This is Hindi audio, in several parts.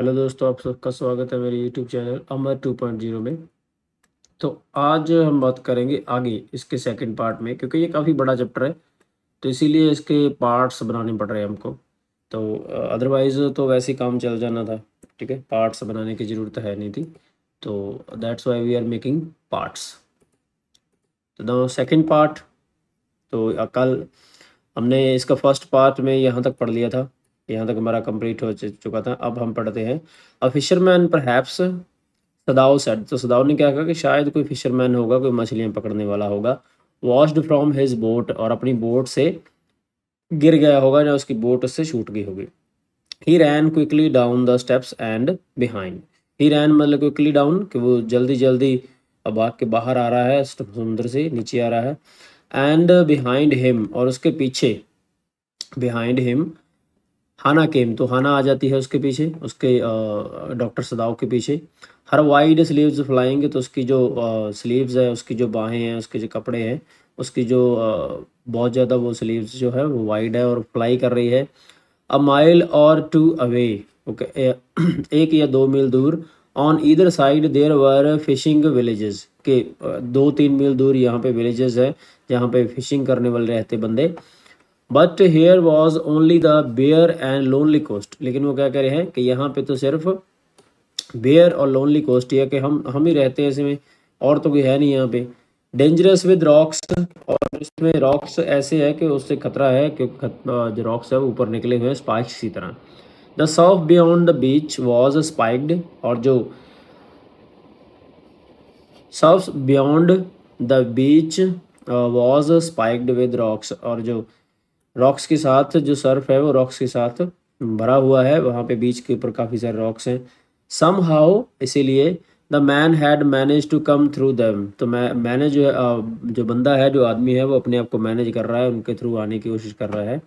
हेलो दोस्तों, आप सबका स्वागत है मेरे यूट्यूब चैनल अमर 2.0 में। तो आज हम बात करेंगे आगे इसके सेकंड पार्ट में, क्योंकि ये काफ़ी बड़ा चैप्टर है तो इसीलिए इसके पार्ट्स बनाने पड़ रहे हैं हमको। तो अदरवाइज़ तो वैसे ही काम चल जाना था। ठीक है, पार्ट्स बनाने की ज़रूरत है नहीं थी, तो that's why we are making parts. तो द सेकेंड पार्ट, तो कल हमने इसका फर्स्ट पार्ट में यहाँ तक पढ़ लिया था, यहाँ तक हमारा कंप्लीट हो चुका था। अब हम पढ़ते हैं a fisherman perhaps Sadao said. तो सदाओ ने क्या कहा कि शायद कोई फिशरमैन होगा, कोई मछलियाँ पकड़ने वाला होगा। वॉश्ड फ्रॉम हिज बोट, और अपनी बोट से गिर गया होगा या उसकी बोट उससे छूट गई होगी। He ran quickly down the steps and behind. He ran मतलब क्विकली डाउन, कि वो जल्दी जल्दी भाग के बाहर आ रहा है, समुद्र से नीचे आ रहा है। एंड बिहाइंड हिम, और उसके पीछे बिहाइंड हिम हाना केम, तो हाना आ जाती है उसके पीछे, उसके डॉक्टर सदाव के पीछे। हर वाइड स्लीव्स फ्लाइंग, तो उसकी जो स्लीव्स है, उसकी जो बाहें हैं, उसके जो कपड़े हैं, उसकी जो बहुत ज़्यादा वो स्लीव्स जो है वो वाइड है और फ्लाई कर रही है। A mile or two away, okay, 1 या 2 मील दूर। On either side there were fishing villages, के 2-3 मील दूर यहाँ पे विलेजेस है जहाँ पे फिशिंग करने वाले रहते बंदे। But here was only the bare and lonely coast, लेकिन वो क्या कह रहे हैं कि यहाँ पे तो सिर्फ बेयर और लोनली कोस्ट ही है, कि हम ही रहते हैं इसमें, और तो कोई है नहीं यहाँ पे। डेंजरस विद रॉक्स, और इसमें रॉक्स ऐसे है कि उससे खतरा है, क्योंकि जो रॉक्स है वो ऊपर निकले हुए हैं स्पाइक्स की तरह। The Surf beyond the beach was spiked, और जो Surf beyond the beach was spiked with rocks, और जो रॉक्स के साथ जो सर्फ है वो रॉक्स के साथ भरा हुआ है, वहाँ पे बीच के ऊपर काफ़ी सारे रॉक्स हैं। सम हाउ, इसीलिए the man had manage to come through them, तो मैंने जो है जो बंदा है, जो आदमी है, वो अपने आप को मैनेज कर रहा है, उनके थ्रू आने की कोशिश कर रहा है।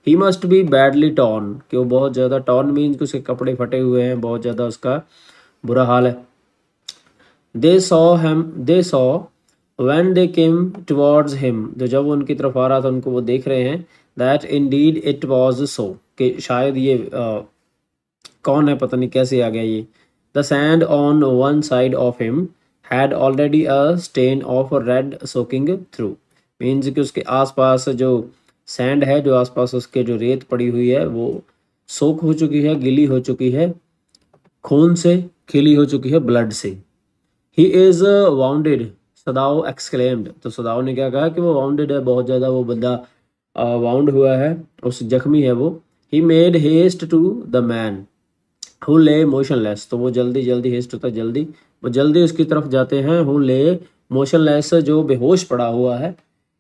ही मस्ट बी बैडली टॉर्न, कि वो बहुत ज़्यादा, टॉर्न मीन्स कि उसके कपड़े फटे हुए हैं, बहुत ज़्यादा उसका बुरा हाल है। They saw when they came towards him, तो जब वो उनकी तरफ आ रहा था उनको वो देख रहे हैं। That Indeed it was so, कि शायद ये कौन है, पता नहीं कैसे आ गया ये। The sand on one side of him had already a stain of red soaking through, means कि उसके आसपास जो सैंड है, जो आसपास उसके जो रेत पड़ी हुई है, वो सोक हो चुकी है, गिली हो चुकी है खून से, खिली हो चुकी है ब्लड से। He is bounded, Sadao exclaimed, तो सदाओ ने क्या कहा कि वो वाउंडेड है, बहुत ज़्यादा वो बंदा वाउंड हुआ है, उस जख्मी है वो। He made haste to the man who lay motionless, तो वो जल्दी जल्दी, हेस्ट होता है जल्दी, वो जल्दी उसकी तरफ जाते हैं। हु ले मोशनलेस, जो बेहोश पड़ा हुआ है।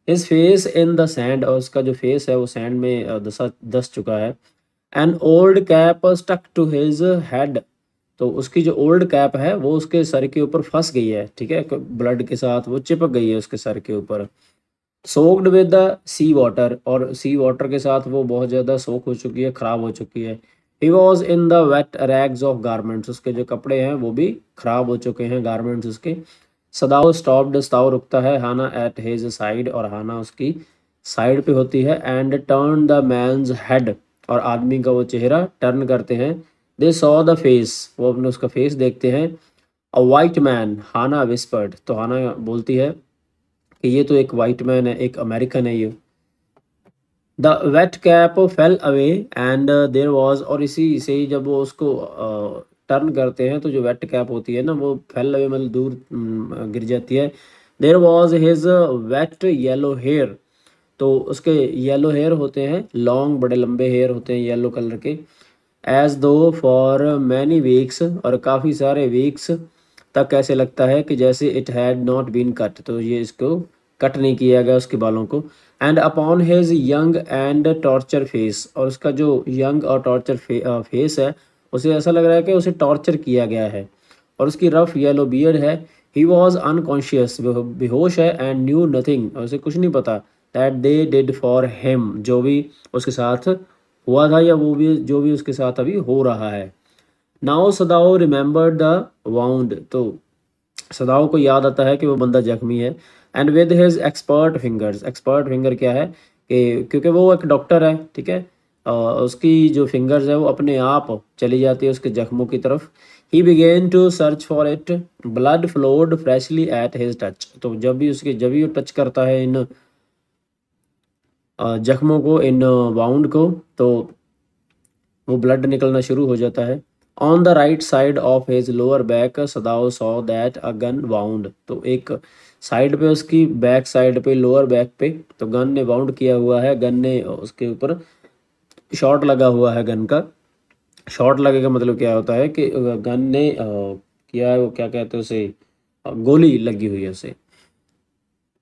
His face in the sand, और उसका जो फेस है वो सैंड में दस चुका है। An old cap stuck to his head, तो उसकी जो ओल्ड कैप है वो उसके सर के ऊपर फंस गई है, ठीक है, ब्लड के साथ वो चिपक गई है उसके सर के ऊपर। Soaked with the sea water, और सी वाटर के साथ वो बहुत ज़्यादा सोक हो चुकी है, ख़राब हो चुकी है। He was in the wet rags of garments, उसके जो कपड़े हैं वो भी ख़राब हो चुके हैं, गारमेंट्स उसके। सदाओ स्टॉप्ड, सदाओ रुकता है। हाना एट हिज साइड, और हाना उसकी साइड पे होती है। And turn the man's head, और आदमी का वो चेहरा टर्न करते हैं। दे सॉ द फेस, वो अपने उसका फेस देखते हैं। A white man, Hannah whispered, तो हाना बोलती है कि ये तो एक वाइट मैन है, एक अमेरिकन है ये। The wet cap fell away and there was, और इसी से ही जब वो उसको टर्न करते हैं तो जो वेट कैप होती है ना, वो फेल अवे मतलब दूर गिर जाती है। There was his wet yellow hair, तो उसके येलो हेयर होते हैं, लॉन्ग, बड़े लंबे हेयर होते हैं येलो कलर के। एज दो फॉर मैनी वीक्स, और काफ़ी सारे वीक्स तक ऐसे लगता है कि जैसे it had not been cut, तो ये इसको कट नहीं किया गया उसके बालों को। And upon his young and torture face, और उसका जो यंग और टॉर्चर फेस है, उसे ऐसा लग रहा है कि उसे टॉर्चर किया गया है। और उसकी रफ येलो बियर्ड है। ही वॉज अनकॉन्शियस, बेहोश है। एंड न्यू नथिंग, और उसे कुछ नहीं पता। That they did for him, जो भी उसके साथ हुआ था, या वो भी जो भी उसके साथ अभी हो रहा है। Now Sadao remember the wound, तो सदाओ को याद आता है कि वो बंदा जख्मी है। And with his expert fingers, expert finger क्या है कि क्योंकि वो एक डॉक्टर है, ठीक है, उसकी जो फिंगर्स है वो अपने आप चली जाती है उसके जख्मों की तरफ। He began to search for it, blood flowed freshly at his touch. तो जब भी वो टच करता है इन जख्मों को, इन वाउंड को, तो वो ब्लड निकलना शुरू हो जाता है। On the right side of his lower back Sadao saw that a gun wound. तो एक साइड पे, उसकी बैक साइड पे, लोअर बैक पे, तो गन ने वाउंड किया हुआ है, गन ने उसके ऊपर शॉट लगा हुआ है गन का। शॉट लगे का मतलब क्या होता है कि गन ने किया है, वो क्या कहते हैं उसे, गोली लगी हुई है उसे।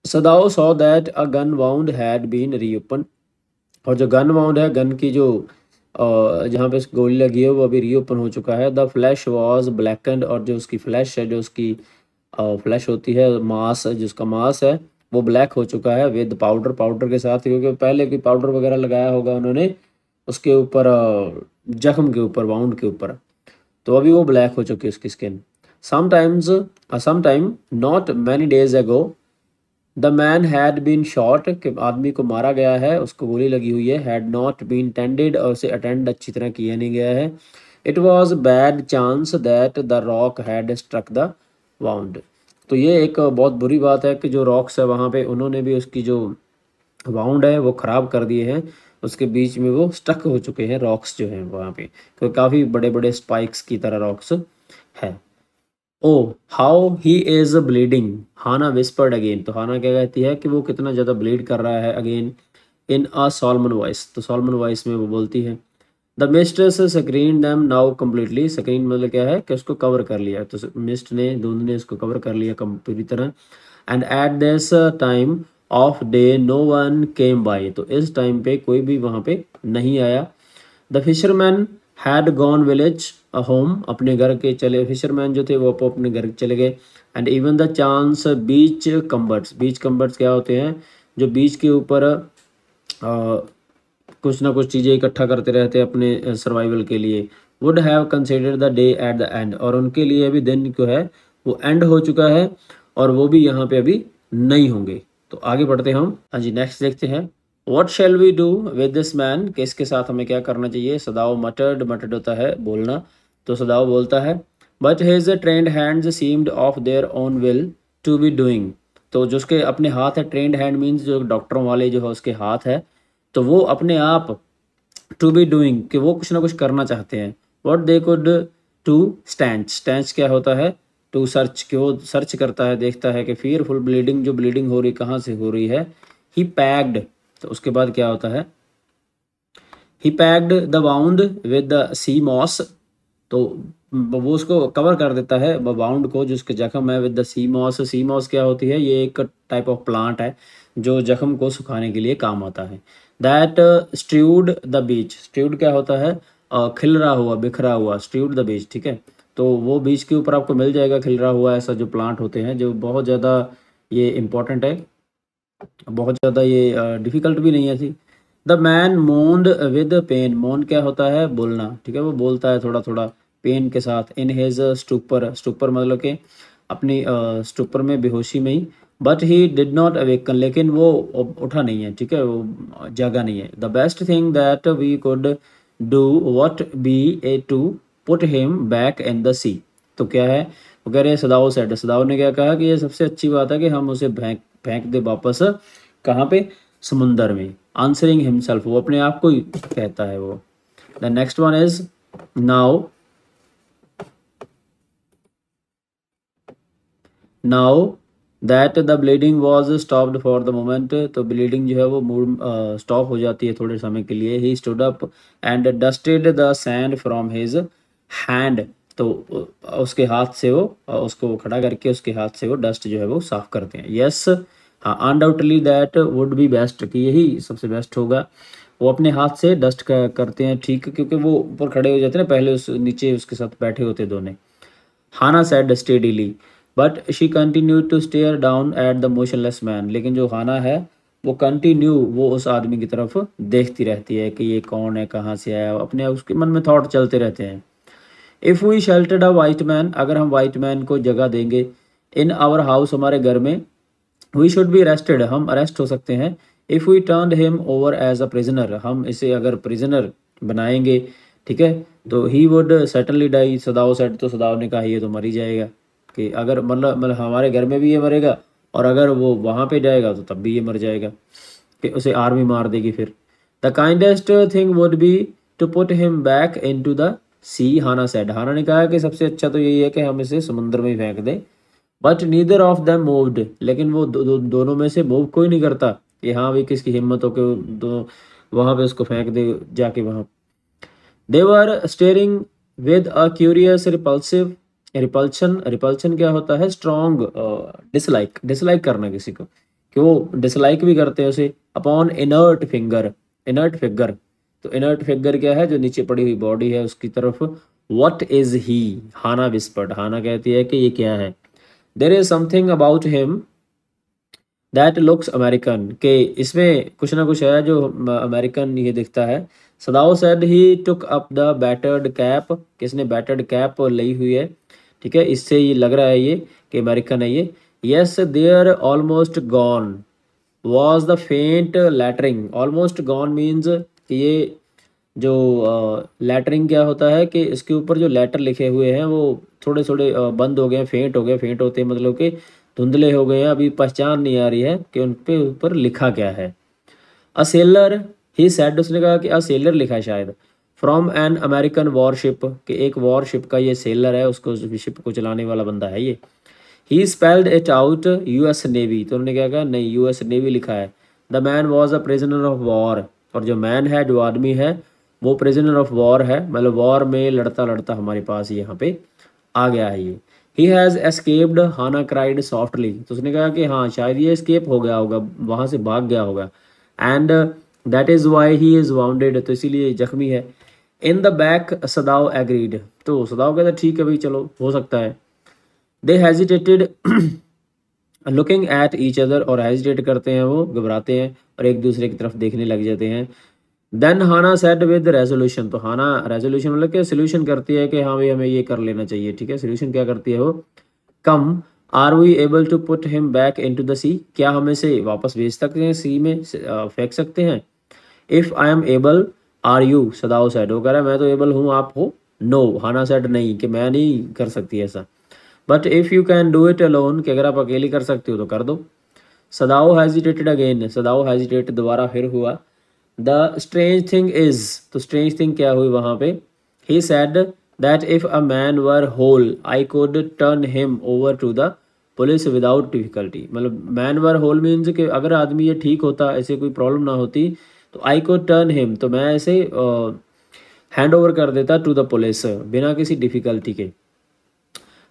Sadao saw that a gun wound had been reopen. और जो गन वाउंड है, गन की जो जहाँ पे गोली लगी है, वो अभी रीओपन हो चुका है। The flesh was blackened. और जो उसकी फ्लैश है, जो उसकी फ्लैश होती है, मांस, जिसका मांस है, वो ब्लैक हो चुका है विद पाउडर, पाउडर के साथ, क्योंकि पहले भी पाउडर वगैरह लगाया होगा उन्होंने उसके ऊपर, जख्म के ऊपर, वाउंड के ऊपर। तो अभी वो ब्लैक हो चुकी है उसकी skin. Sometimes sometime not many days ago the man had been shot, कि आदमी को मारा गया है, उसको गोली लगी हुई है। हैड नॉट बीन टेंडेड, और उसे अटेंड अच्छी तरह किया नहीं गया है। It was bad chance that the rock had struck the wound. तो ये एक बहुत बुरी बात है कि जो रॉक्स है वहाँ पे, उन्होंने भी उसकी जो वाउंड है वो ख़राब कर दिए हैं। उसके बीच में वो स्टक हो चुके हैं रॉक्स जो हैं वहाँ पे, क्योंकि काफ़ी बड़े बड़े स्पाइक्स की तरह रॉक्स है। Oh how he is bleeding, Hana whispered again. तो हाना क्या कहती है कि वो कितना ज़्यादा ब्लीड कर रहा है अगेन, इन अ सॉलमन वॉइस। तो सॉलमन वॉइस में वो बोलती है। The mistress screen them now completely. Screen मतलब क्या है कि उसको कवर कर लिया, तो मिस्ट ने, धुंध ने उसको कवर कर लिया पूरी तरह। And at this time of day no one came by. तो इस टाइम पे कोई भी वहाँ पे नहीं आया। The fisherman had gone village home. अपने घर के चले, फिशरमैन जो थे वो अपने घर चले गए। एंड इवन द चांस बीच कम्बर्ट्स। बीच कम्बर्ट्स क्या होते हैं, जो बीच के ऊपर कुछ ना कुछ चीज़ें इकट्ठा करते रहते हैं अपने सर्वाइवल के लिए। Would have considered the day at the end. और उनके लिए अभी दिन जो है वो एंड हो चुका है, और वो भी यहाँ पे अभी नहीं होंगे। तो आगे बढ़ते हैं हम। हाँ जी, नेक्स्ट देखते हैं। What shall we do with this man, कि इसके साथ हमें क्या करना चाहिए। सदाओ मटर्ड, मटर्ड होता है बोलना, तो सदाओ बोलता है। But his trained hands seemed of their own will to be doing. तो जो उसके अपने हाथ है, ट्रेंड हैंड मीन्स जो डॉक्टरों वाले जो है उसके हाथ है, तो वो अपने आप, टू बी डूइंग, कि वो कुछ ना कुछ करना चाहते हैं। What they could to staunch. Staunch क्या होता है, टू सर्च, कि वो सर्च करता है, देखता है कि फियरफुल ब्लीडिंग, जो ब्लीडिंग हो रही कहाँ से हो रही है। ही पैक्ड, तो उसके बाद क्या होता है, he packed the wound with the sea moss. तो वो उसको कवर कर देता है वाउंड को, जो उसके जख्म है, with the sea moss. Sea moss क्या होती है, ये एक टाइप ऑफ प्लांट है जो जख्म को सुखाने के लिए काम आता है। That स्ट्यूड the beach. स्ट्यूड क्या होता है, खिलरा हुआ, बिखरा हुआ, स्ट्यूड द बीच, ठीक है। तो वो बीच के ऊपर आपको मिल जाएगा खिलरा हुआ ऐसा जो प्लांट होते हैं, जो बहुत ज़्यादा ये इम्पोर्टेंट है, बहुत ज़्यादा ये डिफ़िकल्ट भी नहीं है थी। The man moaned with pain. Moan क्या होता है, बोलना, ठीक है, वो बोलता है थोड़ा थोड़ा पेन के साथ। इन हिज स्टूपर, स्टूपर मतलब कि अपनी स्टूपर में, बेहोशी में ही। But he did not awaken, लेकिन वो उठा नहीं है, ठीक है, वो जागा नहीं है। The best thing that we could do would be a to put him back in the sea. तो क्या है, वो कह रहे हैं, सदाओ सेड, सदाओ ने क्या कहा कि ये सबसे अच्छी बात है कि हम उसे फेंक फेंक दे वापस, कहाँ पे, समुंदर में। आंसरिंग हिमसेल्फ, वो अपने आप को ही कहता है वो। The next one is now, now that the bleeding was stopped for the moment. तो ब्लीडिंग जो है वो स्टॉप हो जाती है थोड़े समय के लिए। He stood up and dusted the sand from his hand. तो उसके हाथ से वो उसको खड़ा करके उसके हाथ से वो डस्ट जो है वो साफ करते हैं। यस, हाँ, undoubtedly that would be best, कि यही सबसे बेस्ट होगा। वो अपने हाथ से डस्ट करते हैं, ठीक, क्योंकि वो ऊपर खड़े हो जाते हैं ना, पहले उस नीचे उसके साथ बैठे होते दोनों। Hana said steadily but she continue to stare down at the motionless man. लेकिन जो हाना है वो कंटिन्यू, वो उस आदमी की तरफ देखती रहती है कि ये कौन है, कहाँ से आया, अपने उसके मन में थॉट चलते रहते हैं। If we sheltered a white man, अगर हम वाइट मैन को जगह देंगे इन आवर हाउस, हमारे घर में, वी शुड बी अरेस्टेड, हम अरेस्ट हो सकते हैं। If we turn him over as a prisoner, हम इसे अगर प्रिजनर बनाएंगे, ठीक है, तो he would certainly die, Sadao said, तो सदाओ ने कहा ये तो मर ही जाएगा, कि अगर मतलब हमारे घर में भी ये मरेगा और अगर वो वहाँ पे जाएगा तो तब भी ये मर जाएगा, कि उसे आर्मी मार देगी फिर। The kindest thing would be to put him back into the sea, Hana said, Hana ने कहा कि सबसे अच्छा तो यही है कि हम इसे समुद्र में ही फेंक दें। But neither of them moved, लेकिन वो दोनों में से मूव कोई नहीं करता कि हाँ भाई किसकी हिम्मत हो के दो वहाँ पे उसको फेंक दे जाके वहाँ। They were staring with a curious repulsive, repulsion, repulsion क्या होता है, स्ट्रॉन्ग डिसलाइक, डिसलाइक करना किसी को, कि वो डिसलाइक भी करते हैं उसे, upon inert finger, inert figure, तो इनर्ट फिगर क्या है, जो नीचे पड़ी हुई बॉडी है उसकी तरफ। What is he, Hana whispered, Hana कहती है कि ये क्या है। There is something about him that looks American, के इसमें कुछ ना कुछ है जो अमेरिकन ये दिखता है। Sadao said he took up the battered cap, किसने बैटर्ड कैप ली हुई है, ठीक है, इससे ये लग रहा है ये कि अमेरिकन है ये। Yes there almost gone was the faint lettering, almost gone means कि ये जो लैटरिंग क्या होता है कि इसके ऊपर जो लेटर लिखे हुए हैं वो थोड़े थोड़े बंद हो गए हैं, फेंट हो गए, फेंट होते हैं मतलब कि धुंधले हो गए हैं, अभी पहचान नहीं आ रही है कि उन पे ऊपर लिखा क्या है। अ सेलर ही सेड, उसने कहा कि अ सेलर लिखा है शायद, फ्रॉम एन अमेरिकन वॉरशिप, कि एक वॉरशिप का ये सेलर है, उसको शिप को चलाने वाला बंदा है ये। He spelled it out US Navy, तो उन्होंने क्या कहा, नहीं यूएस नेवी लिखा है। The man was a prisoner of war, और जो मैन है, जो आदमी है, वो प्रिजनर ऑफ वॉर है, मतलब वॉर में लड़ता लड़ता हमारे पास यहाँ पे आ गया है ये। He has escaped, Hana cried softly, तो उसने कहा कि हाँ शायद ये एस्केप हो गया होगा, वहाँ से भाग गया होगा। And that is why he is bounded, तो इसीलिए जख्मी है। In the back Sadao agreed, तो सदाओ कहता ठीक है भाई चलो हो सकता है। They hesitated looking at each other, और हेजिटेट करते हैं वो, घबराते हैं और एक दूसरे की तरफ देखने लग जाते हैं। Then Hana said with resolution, तो हाना रेजोल्यूशन मतलब कि सोल्यूशन करती है कि हाँ भाई हमें ये कर लेना चाहिए, ठीक है, सोल्यूशन क्या करती है वो, come are we able to put him back into the sea, क्या हम इसे वापस भेज सकते हैं सी में, फेंक सकते हैं। If I am able are you, Sadao said, वो कह रहा है मैं तो एबल हूँ, आप हो। नो, हाना सेड नहीं, कि मैं नहीं कर सकती ऐसा। But if you can do it alone, कि अगर आप अकेली कर सकते हो तो कर दो। Sadao hesitated again, Sadao hesitate दोबारा फिर हुआ। द स्ट्रेंज थिंग इज, तो स्ट्रेंज थिंग क्या हुई वहाँ पे, he said that if a man were whole I could turn him over to the police without difficulty, मतलब मैन वर होल मीन्स कि अगर आदमी ये ठीक होता, ऐसे कोई प्रॉब्लम ना होती, तो आई कुड टर्न हिम, तो मैं ऐसे हैंड ओवर कर देता टू द पुलिस बिना किसी डिफिकल्टी के।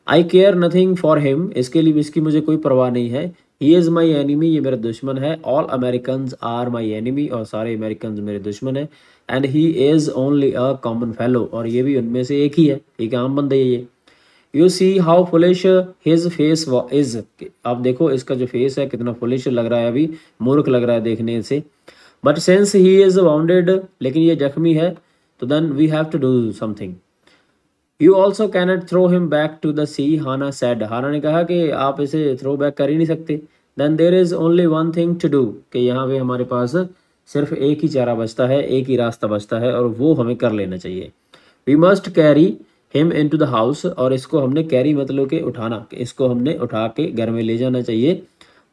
आई केयर नथिंग फॉर हिम, इसके लिए इसकी मुझे कोई परवाह नहीं है। ही इज़ माई एनिमी, ये मेरा दुश्मन है। All American are my enemy, और सारे अमेरिकन मेरे दुश्मन है। And he is only a common fellow, और ये भी उनमें से एक ही है, एक आम बंदे है ये। You see how foolish his face is, आप देखो इसका जो फेस है कितना फुलिश लग रहा है, अभी मूर्ख लग रहा है देखने से। But since he is wounded, लेकिन ये जख्मी है, तो then we have to do something. You also cannot throw him back to the sea, Hana said, Hana ने कहा कि आप इसे थ्रो बैक कर ही नहीं सकते। Then there is only one thing to do, कि यहाँ पे हमारे पास सिर्फ एक ही चारा बचता है, एक ही रास्ता बचता है, और वो हमें कर लेना चाहिए। We must carry him into the house, और इसको हमने कैरी मतलब कि उठाना, कि इसको हमने उठा के घर में ले जाना चाहिए।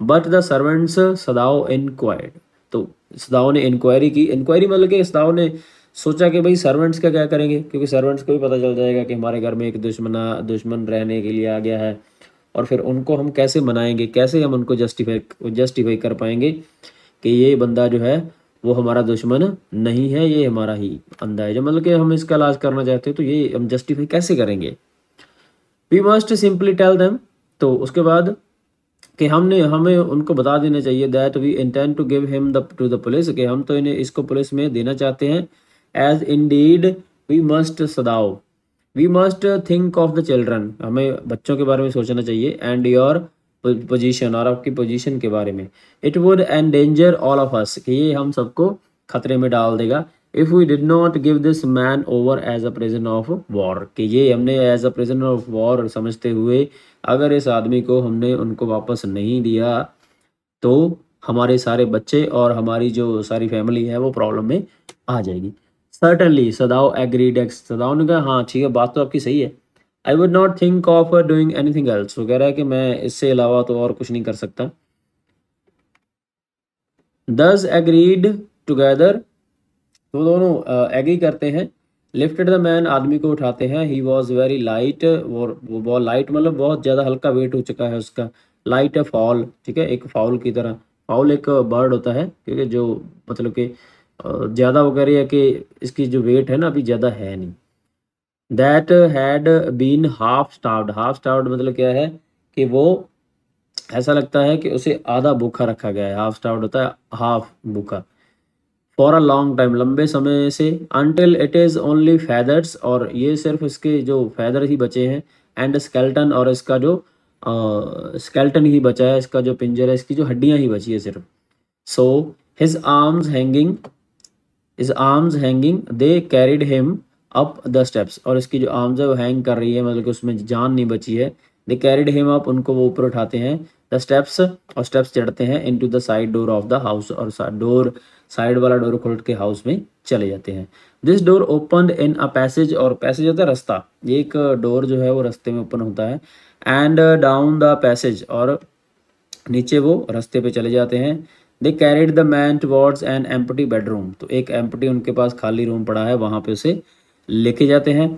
But the servants Sadao inquired, तो सदाओ ने इंक्वायरी की, इंक्वायरी मतलब कि सदाओ ने सोचा कि भाई सर्वेंट्स का क्या करेंगे, क्योंकि सर्वेंट्स को भी पता चल जाएगा कि हमारे घर में एक दुश्मन रहने के लिए आ गया है, और फिर उनको हम कैसे मनाएंगे, कैसे हम उनको जस्टिफाई कर पाएंगे कि ये बंदा जो है वो हमारा दुश्मन नहीं है, ये हमारा ही बंदा है, जो मतलब कि हम इसका इलाज करना चाहते हैं, तो ये हम जस्टिफाई कैसे करेंगे। We must simply tell them, तो उसके बाद कि हमें उनको बता देना चाहिए that we intend to give him the to the police, कि हम तो इन्हें इसको पुलिस में देना चाहते हैं। As indeed we must Sadao, we must think of the children, हमें बच्चों के बारे में सोचना चाहिए। एंड योर पोजीशन, और आपकी पोजीशन के बारे में। It would endanger all of us, कि ये हम सबको खतरे में डाल देगा। If we did not give this man over as a prison of war, कि ये हमने as a prison of war समझते हुए अगर इस आदमी को हमने उनको वापस नहीं दिया, तो हमारे सारे बच्चे और हमारी जो सारी फैमिली है वो प्रॉब्लम में आ जाएगी। सर्टनली, सदाओ एग्रीड, सदाओ ने कहा हाँ ठीक है, बात तो आपकी सही है। I would not think of doing anything else, वो कह रहा है कि मैं इससे अलावा तो और कुछ नहीं कर सकता। दस एग्रीड टुगेदर, तो दोनों एग्री करते हैं। लिफ्टेड द मैन, आदमी को उठाते हैं। ही वॉज वेरी लाइट, वो बहुत लाइट मतलब बहुत ज़्यादा हल्का वेट हो चुका है उसका। लाइट है फॉल, ठीक है, एक फाउल की तरह। फाउल एक बर्ड होता है, क्योंकि जो मतलब कि ज़्यादा वो कह रही है कि इसकी जो वेट है ना अभी ज़्यादा है नहीं। That had been half starved, half starved मतलब क्या है कि वो ऐसा लगता है कि उसे आधा भूखा रखा गया है। हाफ स्टार्व्ड होता है हाफ भूखा। फॉर अ लॉन्ग टाइम, लंबे समय से। Until it is only feathers, और ये सिर्फ इसके जो फैदर ही बचे हैं। एंड स्केल्टन, और इसका जो स्केल्टन ही बचा है, इसका जो पिंजर है, इसकी जो हड्डियां ही बची है सिर्फ। So his arms hanging, his arms hanging, they carried him up the steps, और इसकी जो आर्म्स है वो हैंग कर रही है, मतलब कि उसमें जान नहीं बची है। दे कैरिड हिम अप, उनको वो ऊपर उठाते हैं। द स्टेप्स, और स्टेप्स चढ़ते हैं। Into the side door of the house, और डोर, साइड वाला डोर खोल के हाउस में चले जाते हैं। This door open in a passage, और पैसेज होता है रास्ता, ये एक डोर जो है वो रास्ते में ओपन होता है। एंड डाउन द पैसेज, और नीचे वो रास्ते पे चले जाते हैं। दे carried the man towards an empty bedroom, तो एक एम्प्टी उनके पास खाली रूम पड़ा है, वहाँ पे उसे लेके जाते हैं।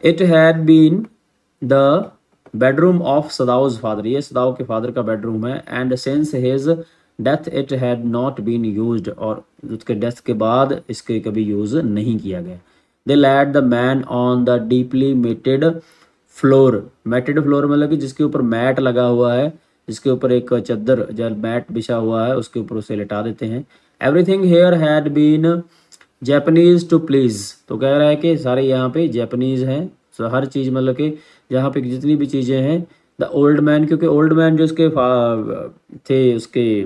It had been the bedroom of Sadao's father, ये सदाउ के फादर का बेडरूम है। And since his death it had not been used, और उसके डेथ के बाद इसके कभी यूज़ नहीं किया गया। They laid the man on the deeply matted floor, matted floor मतलब कि जिसके ऊपर मैट लगा हुआ है, जिसके ऊपर एक चद्दर जो मैट बिछा हुआ है उसके ऊपर उसे लिटा देते हैं। Everything here had been Japanese to please, तो कह रहा है कि सारे यहाँ पे जैपनीज हैं। तो हर चीज़ मतलब कि यहाँ पे जितनी भी चीज़ें हैं। द ओल्ड मैन, क्योंकि ओल्ड मैन जो उसके थे, उसके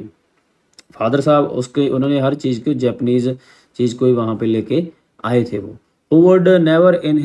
फादर साहब, उसके उन्होंने हर चीज़ को जैपनीज चीज़ को ही वहाँ पे लेके आए थे वो। Who would never in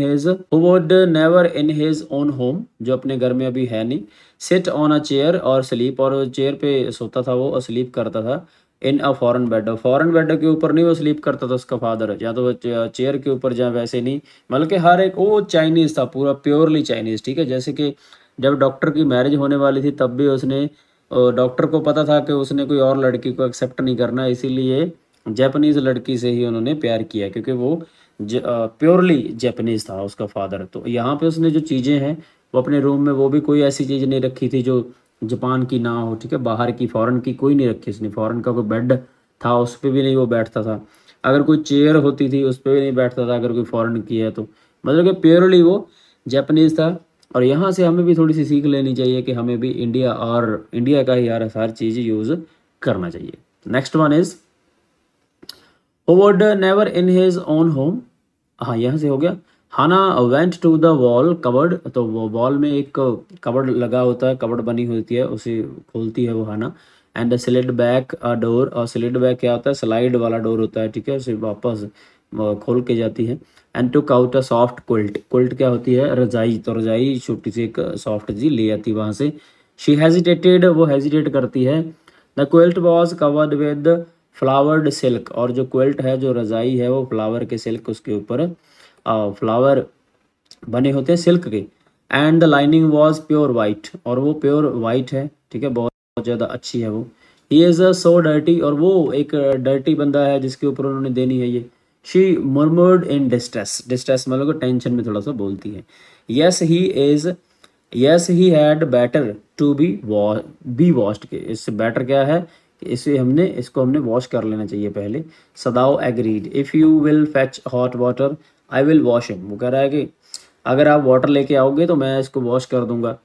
his own home, जो अपने घर में अभी है नहीं। Sit on a chair और sleep, और चेयर पे सोता था वो, स्लीप करता था। In a foreign bed, foreign bed के ऊपर नहीं वो स्लीप करता था उसका फादर, या तो चेयर के ऊपर, जहाँ वैसे नहीं, मतलब कि हर एक वो चाइनीज़ था, पूरा प्योरली चाइनीज़, ठीक है। जैसे कि जब डॉक्टर की मैरिज होने वाली थी तब भी उसने, डॉक्टर को पता था कि उसने कोई और लड़की को एक्सेप्ट नहीं करना, इसीलिए जापानीज़ लड़की से ही उन्होंने प्यार किया, क्योंकि वो प्योरली जापानीज़ था उसका फादर। तो यहाँ पे उसने जो चीज़ें हैं वो अपने रूम में, वो भी कोई ऐसी चीज़ नहीं रखी थी जो जापान की ना हो, ठीक है, बाहर की फॉरेन की कोई नहीं रखी उसने। फॉरेन का कोई बेड था उस पर भी नहीं वो बैठता था, अगर कोई चेयर होती थी उस पर भी नहीं बैठता था, अगर कोई फॉरेन की है तो। मतलब कि प्योरली वो जापानीज़ था। और यहाँ से हमें भी थोड़ी सी सीख लेनी चाहिए कि हमें भी इंडिया, और इंडिया का ही यार हर चीज़ यूज़ करना चाहिए। Next one is Who would never in his own home, हाँ यहाँ से हो गया। Hana went to the wall cupboard, तो वो वॉल में एक कबर्ड लगा होता है, कबर्ड बनी होती है, उसे खोलती है वो Hana. And slid back a door, और स्लिड बैक क्या होता है, स्लाइड वाला डोर होता है, ठीक है, उसे वापस खोल के जाती है। And took out a soft quilt, quilt क्या होती है, रजाई, तो रजाई छोटी सी एक सॉफ्ट जी ले आती है वहाँ से। शी हेजिटेटेड, वो हेजिटेट करती है। The quilt was covered with flowered silk, और जो क्विल्ट है, जो रजाई है, वो फ्लावर के सिल्क, उसके ऊपर फ्लावर बने होते हैं सिल्क के। And the lining was pure white, और वो प्योर वाइट है, ठीक है, बहुत ज़्यादा अच्छी है वो। ही इज़ सो डर्टी, और वो एक डर्टी बंदा है जिसके ऊपर उन्होंने देनी है ये। She murmured in distress, distress मतलब टेंशन में थोड़ा सा बोलती है। Yes he is, yes he had better to be washed, के इससे बेटर क्या है, इसको हमने वॉश कर लेना चाहिए पहले। Sadao agreed, if you will fetch hot water I will wash him, वो कह रहा है कि अगर आप वाटर लेके आओगे तो मैं इसको वॉश कर दूंगा।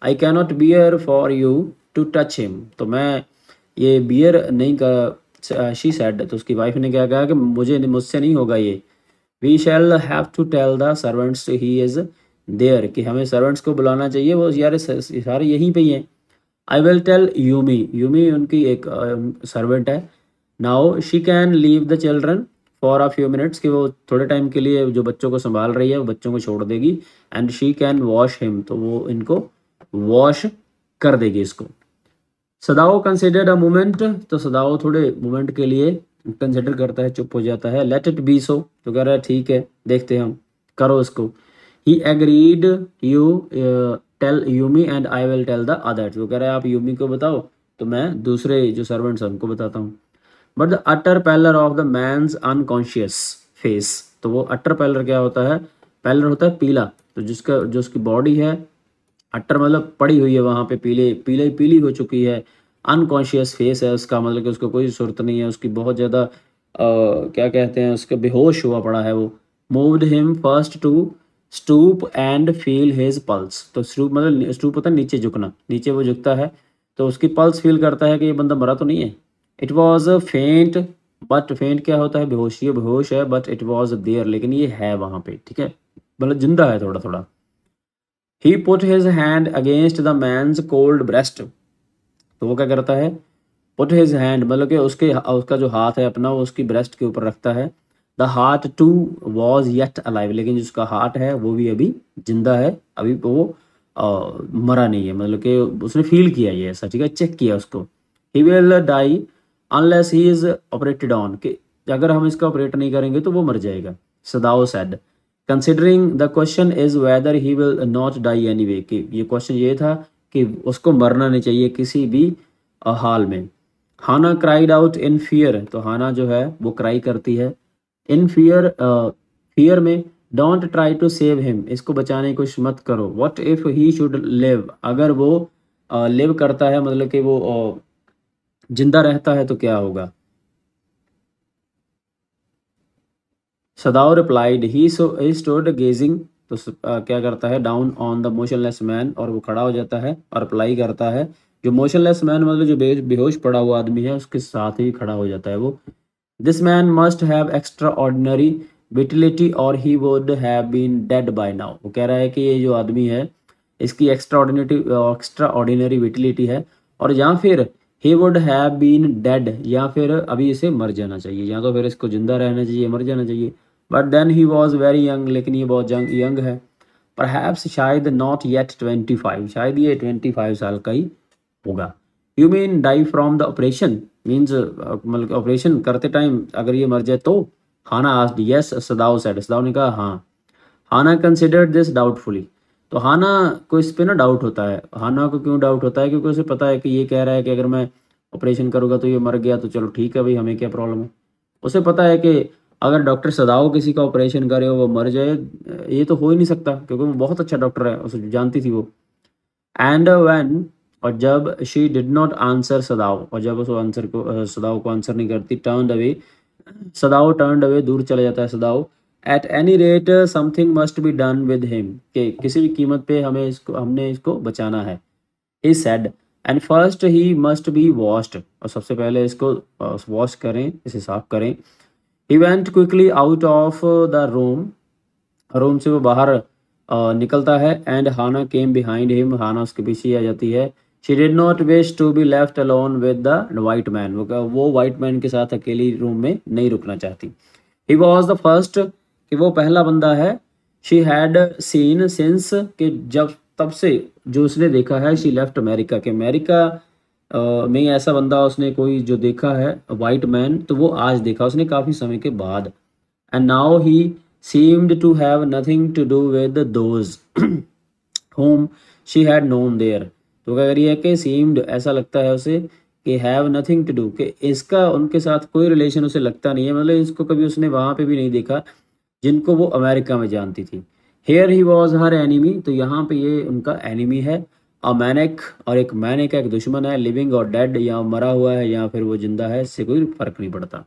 I cannot bear for you to touch him, तो मैं ये बियर नहीं का, शी सेड, तो उसकी वाइफ ने क्या कहा कि मुझसे नहीं होगा ये। We shall have to tell the servants he is there, कि हमें सर्वेंट्स को बुलाना चाहिए, वो यार सारे यहीं पे ही हैं। I will tell Yumi, Yumi उनकी एक सर्वेंट है। Now she can leave the children for a few minutes, कि वो थोड़े टाइम के लिए जो बच्चों को संभाल रही है वो बच्चों को छोड़ देगी। And she can wash him, तो वो इनको वॉश कर देगी इसको। सदाओ कंसिडर्ड अ मोमेंट, तो सदाओ थोड़े मोमेंट के लिए कंसिडर करता है, चुप हो जाता है। लेट इट बी सो, तो कह रहा है ठीक है, देखते हैं हम, करो इसको। He agreed, you tell Yumi and I will tell the others, वो कह रहा है आप यूमी को बताओ तो मैं दूसरे जो सर्वेंट्स हैं उनको बताता हूँ। But the utter pallor of the man's unconscious face, तो वो अटर पैलर क्या होता है, पैलर होता है पीला, तो जिसका जो उसकी बॉडी है, अटर मतलब पड़ी हुई है वहाँ पे, पीले पीले पीली हो चुकी है। अनकॉन्शियस फेस है उसका, मतलब कि उसको कोई सुर्त नहीं है, उसकी बहुत ज़्यादा क्या कहते हैं, उसका बेहोश हुआ पड़ा है वो। Moved him first to stoop and feel his pulse, तो स्टूप मतलब स्टूप होता है नीचे झुकना, नीचे वो झुकता है तो उसकी पल्स फील करता है कि ये बंदा मरा तो नहीं है। इट वॉज फेंट, बट फेंट क्या होता है, बेहोशी, बेहोश है, बट इट वॉज देयर, लेकिन ये है वहाँ पे, ठीक है, मतलब जिंदा है थोड़ा थोड़ा। He put his hand against the man's cold breast, तो वो क्या करता है, पुट हिज हैंड मतलब कि उसका जो हाथ है अपना वो उसकी ब्रेस्ट के ऊपर रखता है। The heart too was yet alive, लेकिन जिसका हार्ट है वो भी अभी जिंदा है, अभी वो मरा नहीं है, मतलब कि उसने फील किया ये ऐसा, ठीक है, चेक किया उसको। He will die unless he is operated on, कि अगर हम इसका ऑपरेट नहीं करेंगे तो वो मर जाएगा। Sadao said, considering the question is whether he will not die anyway, कि ये क्वेश्चन ये था कि उसको मरना नहीं चाहिए किसी भी हाल में। Hana cried out in fear, तो हाना जो है वो क्राई करती है इन फियर, फियर में। Don't try to save him, इसको बचाने की कोशिश मत करो। What if he should live, अगर वो लिव करता है मतलब कि वो जिंदा रहता है तो क्या होगा। सदाओ रिप्लाइड, ही स्टूड गेजिंग, तो क्या करता है, down on the motionless man, और वो खड़ा हो जाता है और अप्लाई करता है। जो मोशनलेस मैन मतलब जो बेहोश पड़ा हुआ आदमी है उसके साथ ही खड़ा हो जाता है वो। This man must have extraordinary vitality और he would have been dead by now, वो कह रहा है कि ये जो आदमी है इसकी एक्स्ट्रा ऑर्डिनरी विटिलिटी है, और या फिर he would have been dead, या फिर अभी इसे मर जाना चाहिए, या तो फिर इसको जिंदा रहना चाहिए, मर जाना चाहिए। But then he was very young, लेकिन ये बहुत यंग है। परहैप्स शायद नॉट येट 25, शायद ये 25 साल का ही होगा। You mean die from the operation, means मतलब ऑपरेशन करते टाइम अगर ये मर जाए तो। Hana asked, yes Sadao said, Sadao ने कहा हाँ। हाना कंसिडर्ड दिस डाउटफुली, तो हाना को इस पे ना डाउट होता है। हाना को क्यों डाउट होता है, क्योंकि उसे पता है कि ये कह रहा है कि अगर मैं ऑपरेशन करूँगा तो ये मर गया तो चलो ठीक है भाई, हमें क्या प्रॉब्लम है। उसे पता है कि अगर डॉक्टर सदाओ किसी का ऑपरेशन करे वो मर जाए, ये तो हो ही नहीं सकता, क्योंकि वो बहुत अच्छा डॉक्टर है, उसे जानती थी वो। एंड व्हेन, और जब शी डिड नॉट आंसर सदाओ, और जब उस आंसर को सदाओ को आंसर नहीं करती, turn away, Sadao turn away, दूर चला जाता है Sadao. At any rate something must be done with him, कि किसी भी कीमत पे हमने इसको बचाना है। He said, and first he must be washed, और सबसे पहले इसको वॉश करें, इसे साफ करें। He went quickly out of the room, room से वो बाहर निकलता है। And Hana came behind him, Hana उसके पीछे आ जाती है। She did not wish to be left alone with the white man, वो वाइट मैन के साथ अकेली रूम में नहीं रुकना चाहती। ही वॉज द फर्स्ट, कि वो पहला बंदा है। शी हैड सीन सिंस, कि जब तब से जो उसने देखा है, शी लेफ्ट अमेरिका, के अमेरिका में ऐसा बंदा उसने कोई जो देखा है वाइट मैन, तो वो आज देखा उसने काफ़ी समय के बाद। And now he seemed to have nothing to do with those whom she had known there, तो क्या करिए कि seemed ऐसा लगता है उसे कि have nothing to do, कि इसका उनके साथ कोई रिलेशन उसे लगता नहीं है, मतलब इसको कभी उसने वहाँ पे भी नहीं देखा जिनको वो अमेरिका में जानती थी। Here he was her enemy, तो यहाँ पे ये उनका एनिमी है। अ मैनिक, और एक मैनिक एक दुश्मन है। लिविंग और डेड, या मरा हुआ है या फिर वो जिंदा है, इससे कोई फर्क नहीं पड़ता।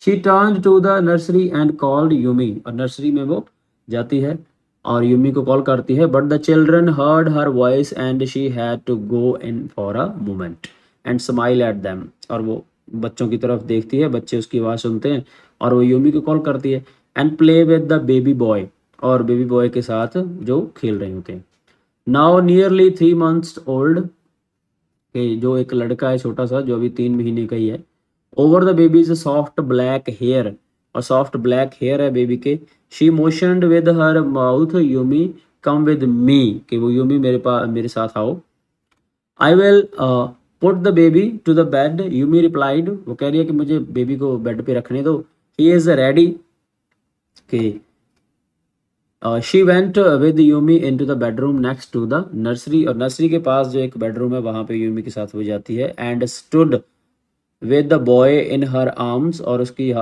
She turned to the nursery and called Yumi, और नर्सरी में वो जाती है और यूमी को कॉल करती है। But the children heard her voice and she had to go in for a moment and smile at them, और वो बच्चों की तरफ देखती है, बच्चे उसकी आवाज़ सुनते हैं और वो यूमी को कॉल करती है। And play with the baby boy, और बेबी बॉय के साथ जो खेल रहे होते हैं। नाउ नियरली 3 months ओल्ड, जो एक लड़का है छोटा सा जो अभी 3 महीने का ही है। Over the baby's soft black hair, और सॉफ्ट ब्लैक हेयर है बेबी के। She motioned with her mouth, Yumi come with me, कि वो यूमी मेरे साथ आओ। I will put the baby to the bed, Yumi replied, वो कह रही है कि मुझे बेबी को बेड पे रखने दो। ही इज रेडी, कि she went with Yumi into the bedroom next to the nursery, और नर्सरी के पास जो एक बेडरूम है वहाँ पे यूमी के साथ वो जाती है। And stood with the boy in her arms, और उसकी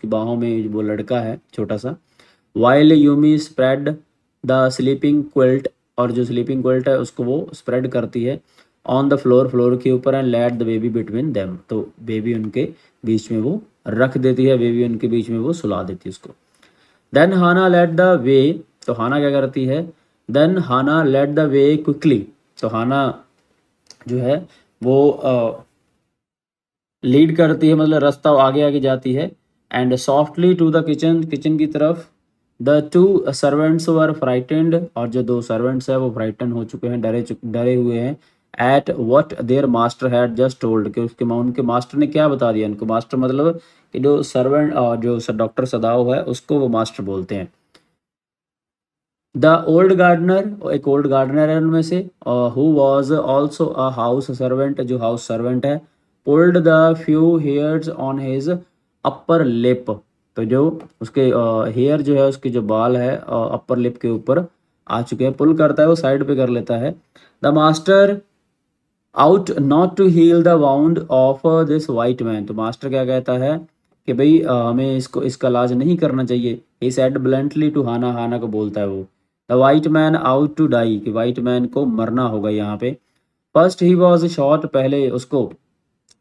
बाहों में वो लड़का है छोटा सा। While Yumi spread the sleeping quilt, और जो स्लीपिंग क्विल्ट है उसको वो स्प्रेड करती है ऑन द फ्लोर, फ्लोर के ऊपर, and let the baby between them, तो बेबी उनके बीच में वो रख देती है, बेबी उनके बीच में वो सुला देती है उसको। Then Hana led the way, तो हाना क्या करती है, then Hana led the way quickly, तो हाना जो है वो लीड करती है, मतलब रास्ता आगे आगे जाती है। And softly to the kitchen, kitchen की तरफ। The two servants were frightened, और जो दो सर्वेंट्स है वो फ्राइटन हो चुके हैं, डरे हुए हैं। At what their master had just told, कि उनके मास्टर ने क्या बता दिया उनको। मास्टर मतलब कि जो सर्वेंट जो डॉक्टर सदाव है उसको वो मास्टर बोलते हैं। द ओल्ड गार्डनर, एक ओल्ड गार्डनर है उनमें से, who was also a house servant, जो हाउस सर्वेंट है, pulled the few hairs on his upper lip, तो जो उसके हेयर जो है उसके जो बाल है अपर लिप के ऊपर आ चुके हैं, पुल करता है वो साइड पे कर लेता है। The master ought not to heal the wound of this white man, तो मास्टर क्या कहता है कि भाई हमें इसका इलाज नहीं करना चाहिए। He said bluntly to Hana, Hana को बोलता है वो, the white man ought to die, कि वाइट मैन को मरना होगा यहाँ पे। फर्स्ट ही वॉज शॉट, पहले उसको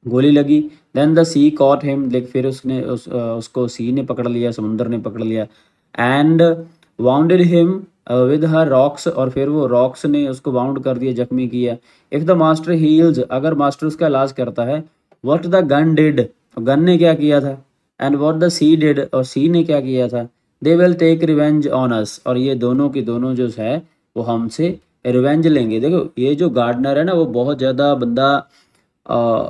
गोली लगी। Then the sea caught him, लेकिन फिर उसको सी ने पकड़ लिया, समुंदर ने पकड़ लिया। And bounded him with her rocks, और फिर वो रॉक्स ने उसको बाउंड कर दिया, जख्मी किया। इफ़ द मास्टर हील्स, अगर मास्टर उसका इलाज करता है। What the gun did, gun ने क्या किया था। And what the sea did, और सी ने क्या किया था। They will take revenge on us, और ये दोनों की दोनों जो है वो हमसे रिवेंज लेंगे। देखो ये जो गार्डनर है ना वो बहुत ज़्यादा बंदा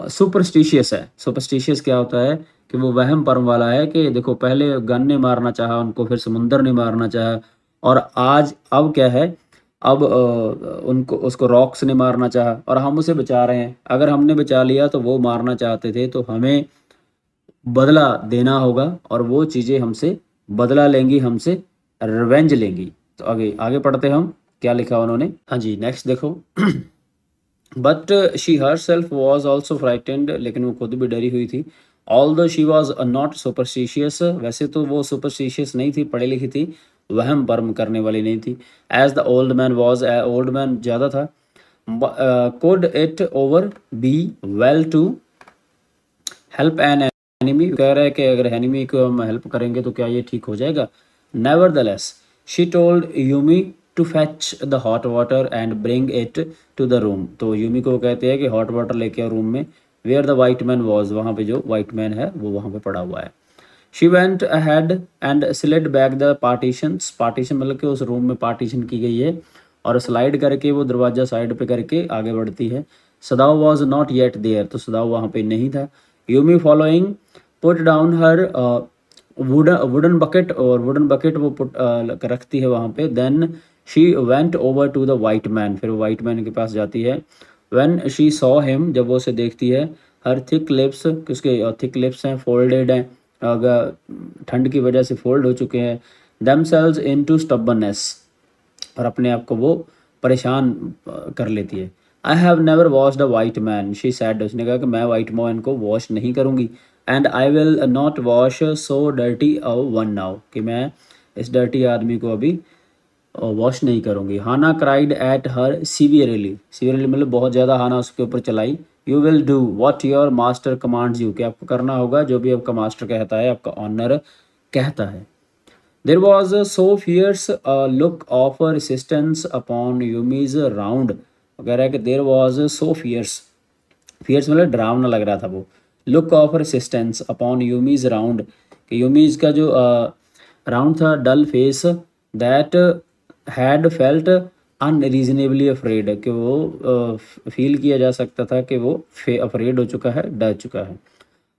सुपरस्टिशियस है। सुपरस्टिशियस क्या होता है कि वो वहम भरम वाला है, कि देखो पहले गन ने मारना चाहा उनको, फिर समुंदर ने मारना चाहा, और आज अब क्या है, अब उनको उसको रॉक्स ने मारना चाहा, और हम उसे बचा रहे हैं। अगर हमने बचा लिया तो वो मारना चाहते थे, तो हमें बदला देना होगा, और वो चीज़ें हमसे बदला लेंगी, हमसे रिवेंज लेंगी। तो आगे आगे पढ़ते हैं हम क्या लिखा उन्होंने। हाँ जी, नेक्स्ट देखो। But she her self was also frightened, लेकिन वो खुद भी डरी हुई थी। ऑल दो शी वॉज नॉट सुपरस्टिशियस, वैसे तो वो सुपरस्टिशियस नहीं थी, पढ़ी लिखी थी, वहम भरम करने वाली नहीं थी। As the old man was, old man ज़्यादा था। Could it ever be well to help an enemy, कह रहा है कि अगर एनिमी को हम हेल्प करेंगे तो क्या ये ठीक हो जाएगा। Nevertheless she told Yumi to fetch the hot water and bring it to the room, तो यूमी को कहते हैं कि हॉट वाटर लेके आओ रूम में। Where the white man was, वहाँ पे जो वाइट मैन है वो वहाँ पे पड़ा हुआ है। She went ahead and slid back the partitions, partition मतलब कि उस रूम में पार्टीशन की गई है, और स्लाइड करके वो दरवाजा साइड पे करके आगे बढ़ती है। Sadao was not yet there, तो सदाव वहाँ पे नहीं था। Yumi following put down her wooden bucket, और वुडन बकेट वो रखती है वहाँ पे। Then she went over to the white man, फिर वाइट मैन के पास जाती है। व्हेन शी सॉ हिम, जब वो उसे देखती है। हर थिक लिप्स, उसके थिक लिप्स हैं, फोल्डेड हैं, अगर ठंड की वजह से फोल्ड हो चुके हैं। देमसेल्व्स इनटू स्टबर्ननेस, और अपने आप को वो परेशान कर लेती है। I have never washed a white man, she said, उसने कहा कि मैं वाइट मैन को वॉश नहीं करूँगी। And I will not wash so dirty a one now, कि मैं इस डर्टी आदमी को अभी वॉश नहीं करूँगी। Hana cried at her severely, severely मतलब बहुत ज़्यादा हाना उसके ऊपर चलाई। You will do what your master commands you, कि आपको करना होगा जो भी आपका मास्टर कहता है, आपका ऑनर कहता है। There was so fierce look of resistance upon Yumi's round, कह रहा है कि there was so fierce, fierce मतलब डरावना लग रहा था वो। Look of resistance upon Yumi's round, कि यूमीज का जो राउंड था, dull face, that had felt unreasonably afraid, कि वो फील किया जा सकता था कि वो अफ्रेड हो चुका है, डर चुका है।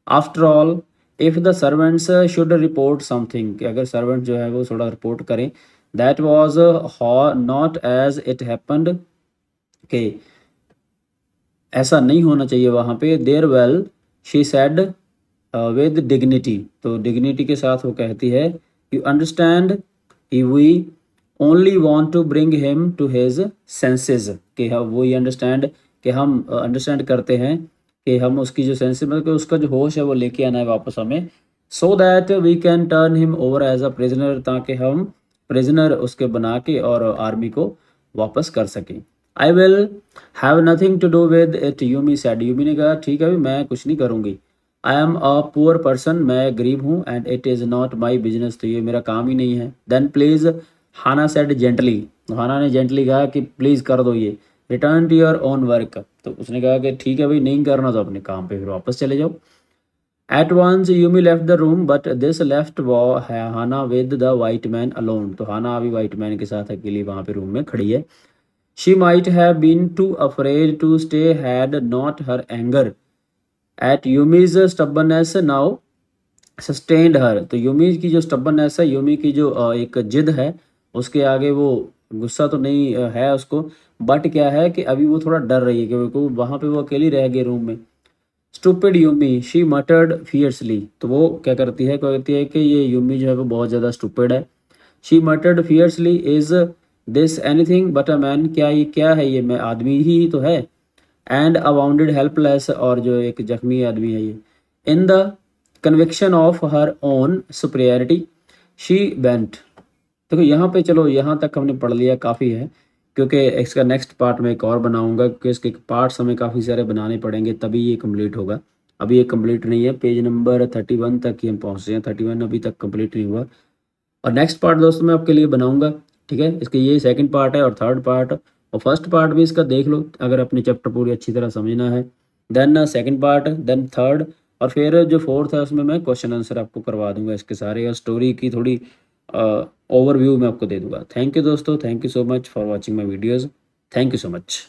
After all if the servants should report something, कि अगर सर्वेंट जो है वो थोड़ा रिपोर्ट करें। That was not as it happened, के ऐसा नहीं होना चाहिए वहाँ पे। There well she said with dignity, तो डिग्निटी के साथ वो कहती है, you understand we only want to bring him to his senses, कि वो ये अंडरस्टैंड कि हम अंडरस्टैंड करते हैं कि हम उसकी जो सेंसेस मतलब कि उसका जो होश है वो लेके आना है वापस हमें, so that we can turn him over as a prisoner, ताकि हम प्रिजनर उसके बना के और आर्मी को वापस कर सकें। I will have nothing to do with it, Yumi said, Yumi ने कहा ठीक है भी मैं कुछ नहीं करूँगी। I am a poor person, मैं गरीब हूँ, and it is not my business, तो ये मेरा काम ही नहीं है। Then please Hana said gently, Hana ने जेंटली कहा कि प्लीज़ कर दो ये। Return to your own work, तो उसने कहा कि ठीक है भाई नहीं करना तो अपने काम पे फिर वापस चले जाओ। At once Yumi left the room but this left Hana with the white man alone, तो हाना अभी वाइट मैन के साथ अकेली वहाँ पे रूम में खड़ी है। She might have been too afraid to stay had not her anger at Yumi's stubbornness now sustained her, तो यूमी की जो स्टबनेस है, यूमी की जो एक जिद है, उसके आगे वो गुस्सा तो नहीं है उसको, बट क्या है कि अभी वो थोड़ा डर रही है क्योंकि वहाँ पे वो अकेली रह गई रूम में। स्टूपिड यूमी शी मटर्ड फियर्सली, तो वो क्या करती है, कहती है कि ये यूमी जो है वो बहुत ज़्यादा स्टूपिड है। She मटर्ड fiercely is this anything but a man, क्या ये क्या है, ये मैं आदमी ही तो है। एंड अ वाउंडेड हेल्पलेस, और जो एक जख्मी आदमी है ये। In the conviction of her own superiority she bent, देखो यहाँ पे चलो यहाँ तक हमने पढ़ लिया, काफ़ी है, क्योंकि इसका नेक्स्ट पार्ट में एक और बनाऊंगा, क्योंकि इसके पार्ट्स हमें काफ़ी सारे बनाने पड़ेंगे तभी ये कंप्लीट होगा। अभी ये कंप्लीट नहीं है, पेज नंबर 31 तक ही हम पहुँचते हैं, 31 अभी तक कंप्लीट नहीं हुआ। और नेक्स्ट पार्ट दोस्तों मैं आपके लिए बनाऊंगा, ठीक है। इसके ये सेकंड पार्ट है और थर्ड पार्ट, और फर्स्ट पार्ट भी इसका देख लो अगर अपने चैप्टर पूरी अच्छी तरह समझना है, then second part, then third, और फिर जो फोर्थ है उसमें मैं क्वेश्चन आंसर आपको करवा दूंगा इसके सारे, और स्टोरी की थोड़ी ओवरव्यू मैं आपको दे दूंगा। थैंक यू दोस्तों, thank you so much for watching my videos, thank you so much.